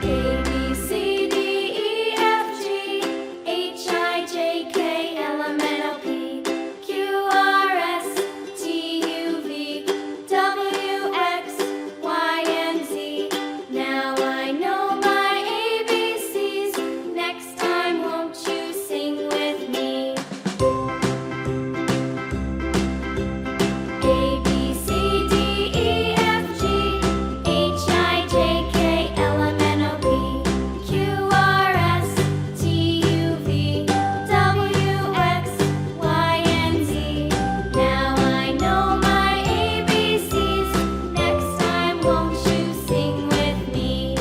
A, B, C, D, E, F, G, H, I, J, K, L, M, N, O, P, Q, R, S, T, U, V, W, X, Y, and Z. Now I know my ABCs. Next time, won't you sing with me? A, B, C, D, E, F, G, H, I, J, K, L, M, N, O, P, Q, R, S, T, U, V, W, X, Y, and Z. Now I know my ABCs. Next time, won't you sing with me?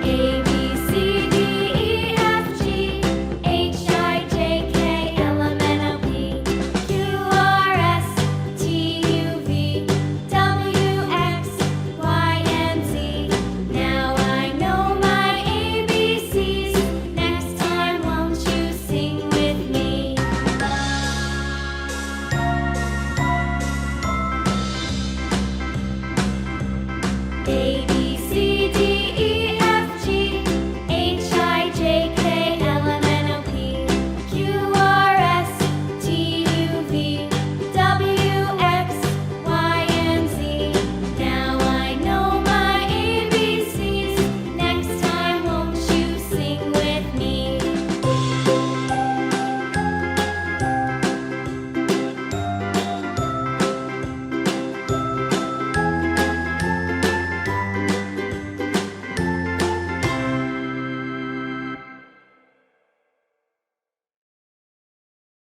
A, B, C, D, E, F, G, H, I, J, K, L, M, N, O, P, Q, R, S, T, U, V, W, X, Y, and Z. Now I know my ABCs. Next time, won't you sing with me? A,